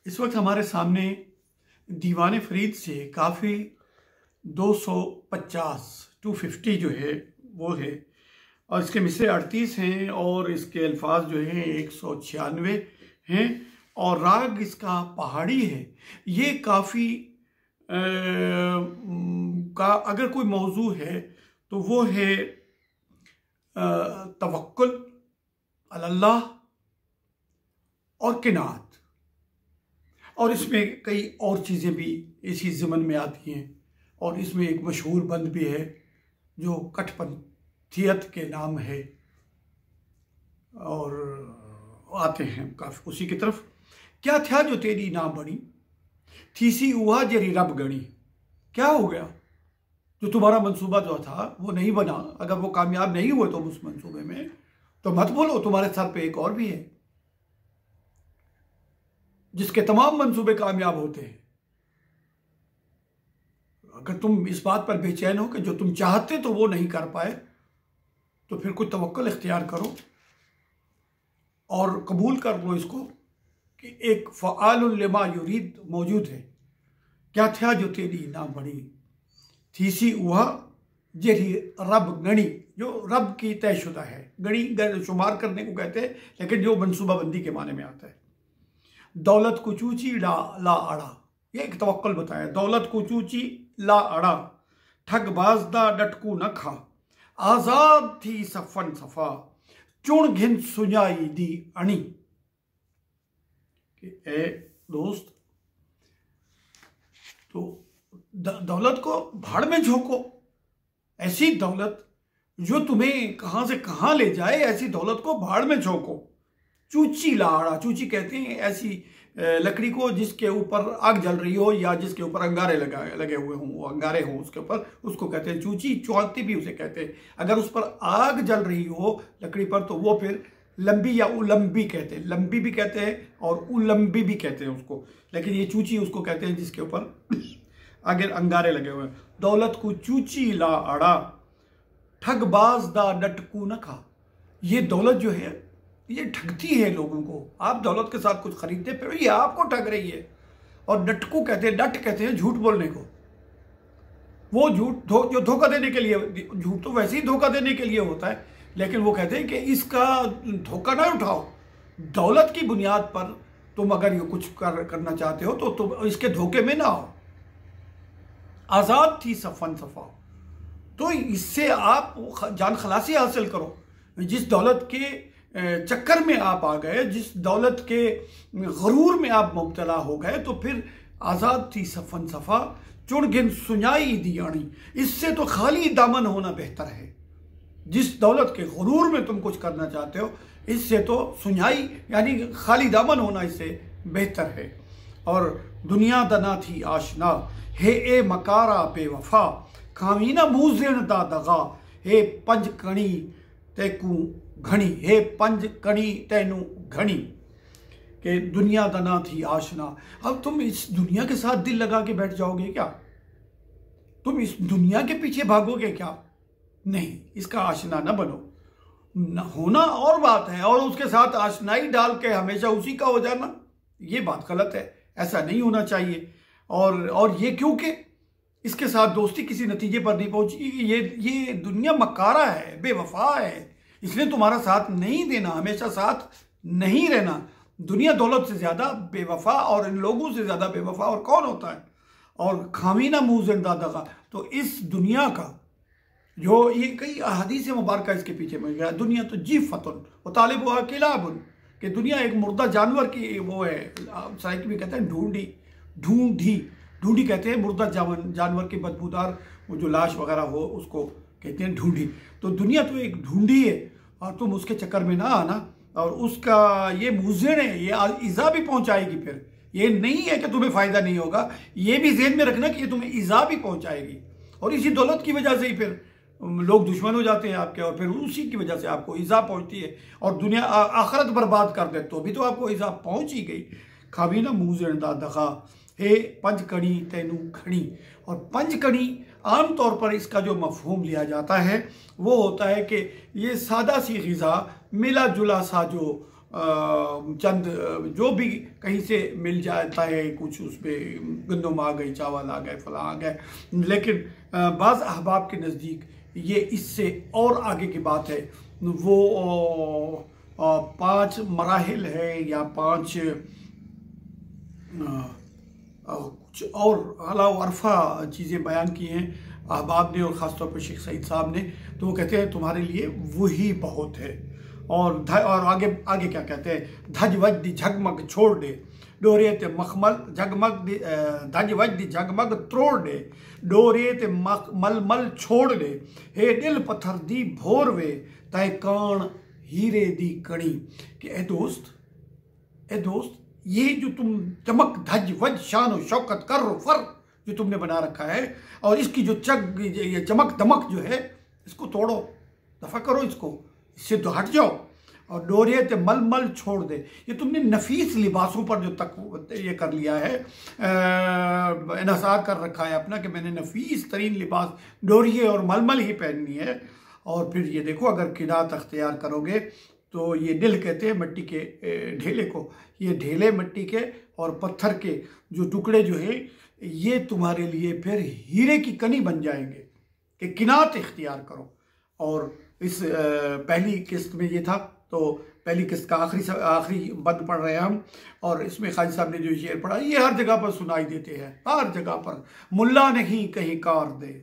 इस वक्त हमारे सामने दीवान फरीद से काफ़ी 250 जो है वो है, और इसके मिसरे 38 हैं और इसके अल्फाज जो हैं 196 हैं, और राग इसका पहाड़ी है। ये काफ़ी का अगर कोई मौजू है तो वो है तवक्कुल अल्लाह और किनात, और इसमें कई और चीज़ें भी इसी ज़मन में आती हैं। और इसमें एक मशहूर बंद भी है जो कठपंथियत के नाम है, और आते हैं काफ़ी उसी की तरफ। क्या था जो तेरी ना बनी, थीसी हुआ जरी रब गणी। क्या हो गया जो तुम्हारा मंसूबा जो था वो नहीं बना? अगर वो कामयाब नहीं हुए तुम उस मंसूबे में, तो मत बोलो तुम्हारे सर पे एक और भी है जिसके तमाम मंसूबे कामयाब होते हैं। अगर तुम इस बात पर बेचैन हो कि जो तुम चाहते तो वो नहीं कर पाए, तो फिर कुछ तवक्कुल इख्तियार करो और कबूल कर लो इसको कि एक फ़आलुन लिमा युरीद मौजूद है। क्या था जो तेरी ना बनी, थीसी उहा जेरी रब गणी, जो रब की तयशुदा है। गणी शुमार करने को कहते हैं, लेकिन जो मनसूबाबंदी के माने में आता है। दौलत को चूची ला अड़ा, ये एक तवक्कुल बताया। दौलत को चूची ला अड़ा, ठग बाजदा डटकू न खा, आजाद थी सफन सफा, चुण घिन सुझाई दी अणी। ए दोस्त, तो दौलत को भाड़ में झोंको। ऐसी दौलत जो तुम्हें कहां से कहां ले जाए, ऐसी दौलत को भाड़ में झोंको। चूची लाड़ा, चूची कहते हैं ऐसी लकड़ी को जिसके ऊपर आग जल रही हो या जिसके ऊपर अंगारे लगे हुए हों, वो अंगारे हों उसके ऊपर, उसको कहते हैं चूची। चौंती भी उसे कहते हैं। अगर उस पर आग जल रही हो लकड़ी पर तो वो फिर लंबी या उलंबी कहते हैं। लंबी भी कहते हैं और उलंबी भी कहते हैं उसको, लेकिन ये चूची उसको कहते हैं जिसके ऊपर आगे अंगारे लगे हुए हैं। दौलत को चूची ला अड़ा, ठग बाज दा डटकू न खा। ये दौलत जो है ये ठगती है लोगों को। आप दौलत के साथ कुछ खरीदते फिर ये आपको ठग रही है। और डटकू कहते हैं, डट कहते हैं झूठ बोलने को। वो झूठ जो धोखा देने के लिए, झूठ तो वैसे ही धोखा देने के लिए होता है, लेकिन वो कहते हैं कि इसका धोखा ना उठाओ। दौलत की बुनियाद पर तुम अगर ये कुछ करना चाहते हो तो तुम इसके धोखे में ना आओ। आज़ाद थी सफन सफा, तो इससे आप जान खलासी हासिल करो। जिस दौलत के चक्कर में आप आ गए, जिस दौलत के गरूर में आप मुब्तला हो गए, तो फिर आज़ाद थी सफन सफा, चुन गिन सुनाई दियानी। इससे तो खाली दामन होना बेहतर है। जिस दौलत के गरूर में तुम कुछ करना चाहते हो, इससे तो सुनाई यानी खाली दामन होना इससे बेहतर है। और दुनिया दना थी आशना, हे ए मकारा बेवफा, खामीना मूजिन दा दगा, हे पंज कणी तैकू घनी, हे पंज कणी तैनू घनी। कि दुनिया दना थी आशना। अब तुम इस दुनिया के साथ दिल लगा के बैठ जाओगे क्या? तुम इस दुनिया के पीछे भागोगे क्या? नहीं, इसका आशना न बनो। न होना और बात है, और उसके साथ आशनाई डाल के हमेशा उसी का हो जाना, ये बात गलत है। ऐसा नहीं होना चाहिए। और ये क्योंकि इसके साथ दोस्ती किसी नतीजे पर नहीं पहुंची। ये दुनिया मकारा है, बेवफा है, इसलिए तुम्हारा साथ नहीं देना, हमेशा साथ नहीं रहना। दुनिया दौलत से ज़्यादा बेवफा और इन लोगों से ज़्यादा बेवफा और कौन होता है? और खामीना मुँह जिंदा दगा। तो इस दुनिया का जो ये कई अहादीस मुबारक इसके पीछे मिल गया। दुनिया तो जी फतुन वो तालिब हुआ किलाबुन, कि दुनिया एक मुर्दा जानवर की वो है। साइक भी कहते हैं ढूंढी कहते हैं मुर्दा जानवर की बदबूदार वो जो लाश वगैरह हो उसको कहते हैं ढूंढी। तो दुनिया तो एक ढूंढी है, और तुम उसके चक्कर में ना आना। और उसका ये मुज़िन है, ये ईज़ा भी पहुंचाएगी। फिर ये नहीं है कि तुम्हें फ़ायदा नहीं होगा, ये भी ज़हन में रखना कि ये तुम्हें ईज़ा भी पहुंचाएगी। और इसी दौलत की वजह से ही फिर लोग दुश्मन हो जाते हैं आपके, और फिर उसी की वजह से आपको ईज़ा पहुंचती है। और दुनिया आखिरत बर्बाद कर दे तो भी तो आपको ईज़ा पहुंच ही गई। खाबीना मुँह दा दगा, हे पंज कणी तैनू घणी। और पंज कणी आम तौर पर इसका जो मफहूम लिया जाता है वो होता है कि ये सादा सी ग़िज़ा, मिला जुला सा जो चंद जो भी कहीं से मिल जाता है कुछ, उसमें गंदम आ गई, चावल आ गए, फला आ गए, लेकिन बाज़ अहबाब के नज़दीक ये इससे और आगे की बात है। वो 5 मराहिल है या 5 कुछ और अलावा अरफा चीज़ें बयान की हैं अहबाब ने और ख़ासतौर पर शेख सईद साहब ने। तो वो कहते हैं तुम्हारे लिए वही बहुत है। और आगे आगे क्या कहते हैं, धज वज दी झगमग छोड़ दे, डोरे ते मखमल झगमग दी धज वज दी झगमग त्रोड़ दे, डोरे ते मलमल छोड़ दे, हे दिल पत्थर दी भोर वे तय कान हीरे दी कणी। कि ए दोस्त ये जो तुम चमक धज वज शान और शौकत कर फर जो तुमने बना रखा है, और इसकी जो ये चमक दमक जो है, इसको तोड़ो, दफा करो इसको, इससे तो हट जाओ। और डोरे ते मलमल छोड़ दे, ये तुमने नफीस लिबासों पर जो तक ये कर लिया है, इन्हसार कर रखा है अपना कि मैंने नफीस तरीन लिबास डोरिये और मलमल ही पहननी है। और फिर ये देखो अगर किनात अख्तियार करोगे तो ये दिल कहते हैं मिट्टी के ढेले को, ये ढेले मिट्टी के और पत्थर के जो टुकड़े जो है ये तुम्हारे लिए फिर हीरे की कनी बन जाएंगे कि किनात इख्तियार करो। और इस पहली किस्त में ये था, तो पहली किस्त का आखिरी बंद पढ़ रहे हैं हम, और इसमें खाजी साहब ने जो शेर पढ़ा ये हर जगह पर सुनाई देते हैं, हर जगह पर। मुल्ला नहीं कहीं कार दे,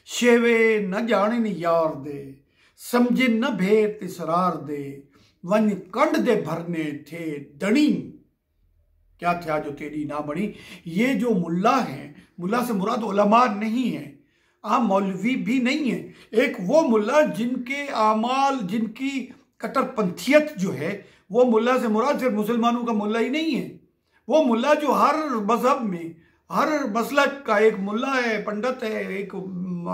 शेवे न जाने न यार दे, समझे न भेद इसरार दे, वन कंड दे भरने थे दणी, क्या था जो तेरी ना बनी। ये जो मुल्ला है, मुल्ला से मुराद उलमा नहीं है, आम मौलवी भी नहीं है, एक वो मुल्ला जिनके आमाल, जिनकी कट्टरपंथियत जो है, वो मुल्ला से मुराद सिर्फ मुसलमानों का मुल्ला ही नहीं है, वो मुल्ला जो हर मजहब में हर मसलक का एक मुल्ला है, पंडित है, एक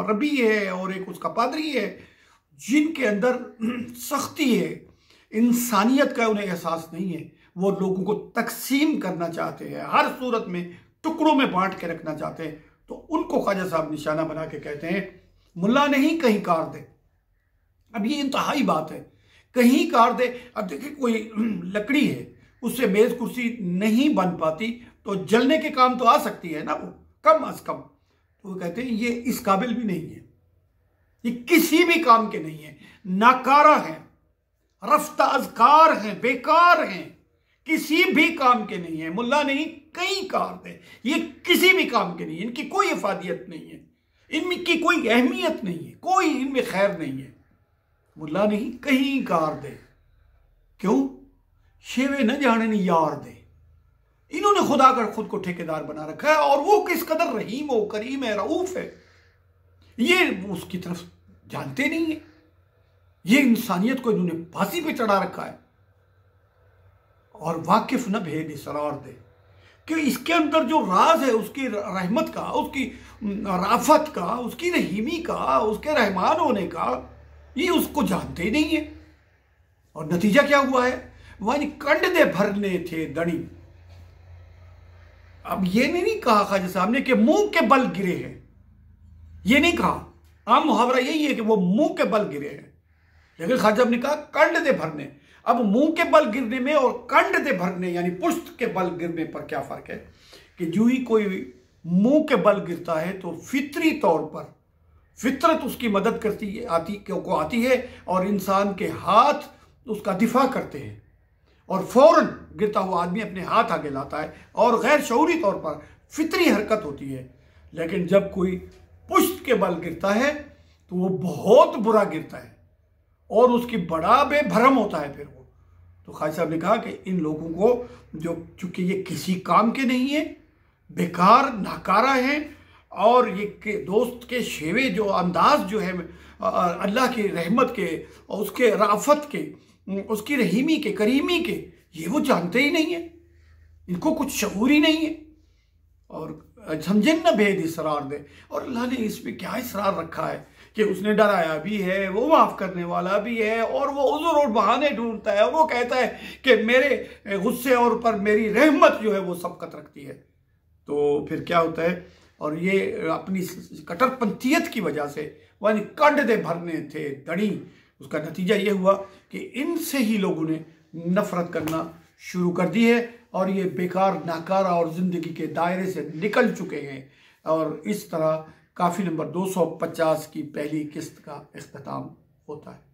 रबी है और एक उसका पादरी है, जिनके अंदर सख्ती है, इंसानियत का उन्हें एहसास नहीं है। वो लोगों को तकसीम करना चाहते हैं, हर सूरत में टुकड़ों में बांट के रखना चाहते हैं। तो उनको ख्वाजा साहब निशाना बना के कहते हैं मुल्ला नहीं कहीं कार दे। अब ये इंतहाई बात है, कहीं कार दे। अब देखिए कोई लकड़ी है, उससे मेज कुर्सी नहीं बन पाती, तो जलने के काम तो आ सकती है ना, वो कम अज कम। तो वो कहते हैं ये इस काबिल भी नहीं है, ये किसी भी काम के नहीं है, नाकारा है, रफ्ता अजकार हैं, बेकार हैं, किसी भी काम के नहीं है। मुल्ला नहीं कहीं कार दे, ये किसी भी काम के नहीं है, इनकी कोई इफादियत नहीं है, इनकी कोई अहमियत नहीं है, कोई इनमें खैर नहीं है। मुल्ला नहीं कहीं कार दे, क्यों? शेवे न जाने न यार दे। इन्होंने खुदा कर खुद को ठेकेदार बना रखा है, और वो किस कदर रहीम हो, करीम है, रऊफ है, ये उसकी तरफ जानते नहीं है। ये इंसानियत को इन्होंने फांसी पे चढ़ा रखा है। और वाकिफ न भेद इसरार दे, कि इसके अंदर जो राज है उसकी रहमत का, उसकी राफत का, उसकी रहीमी का, उसके रहमान होने का, ये उसको जानते ही नहीं है। और नतीजा क्या हुआ है, वही कंड दे भरने थे दणी। अब ये नहीं कहा ख्वाजा साहब ने कि मुंह के बल गिरे हैं, ये नहीं कहा, आम मुहावरा यही है कि वो मुंह के बल गिरे हैं, लेकिन ख्वाजा साहब ने कहा कंड दे भरने। अब मुंह के बल गिरने में और कंड दे भरने यानी पुष्ट के बल गिरने पर क्या फर्क है, कि जो ही कोई मुंह के बल गिरता है तो फितरी तौर पर फितरत उसकी मदद आती है और इंसान के हाथ उसका दिफा करते हैं, और फौरन गिरता हुआ आदमी अपने हाथ आगे लाता है और गैर शऊरी तौर पर फितरी हरकत होती है। लेकिन जब कोई पुष्ट के बल गिरता है तो वो बहुत बुरा गिरता है और उसकी बड़ा बेभरम होता है फिर वो। तो ख्वाजा साहब ने कहा कि इन लोगों को जो चूंकि ये किसी काम के नहीं है, बेकार नाकारा हैं, और ये दोस्त के शेवे जो अंदाज जो है अल्लाह की रहमत के और उसके राफत के, उसकी रहीमी के, करीमी के, ये वो जानते ही नहीं है, इनको कुछ शऊर ही नहीं है। और समझन न भेद इसरार दे, और अल्लाह ने इस पे क्या इसरार रखा है कि उसने डराया भी है, वो माफ़ करने वाला भी है, और वो उज़्र और बहाने ढूंढता है, और वो कहता है कि मेरे गुस्से और पर मेरी रहमत जो है वो सबकत रखती है। तो फिर क्या होता है, और ये अपनी कट्टरपंथियत की वजह से वही कंड दे भरने थे दड़ी, उसका नतीजा ये हुआ कि इनसे ही लोगों ने नफरत करना शुरू कर दी है और ये बेकार नाकारा और ज़िंदगी के दायरे से निकल चुके हैं। और इस तरह काफ़ी नंबर 250 की पहली किस्त का इख्तिताम होता है।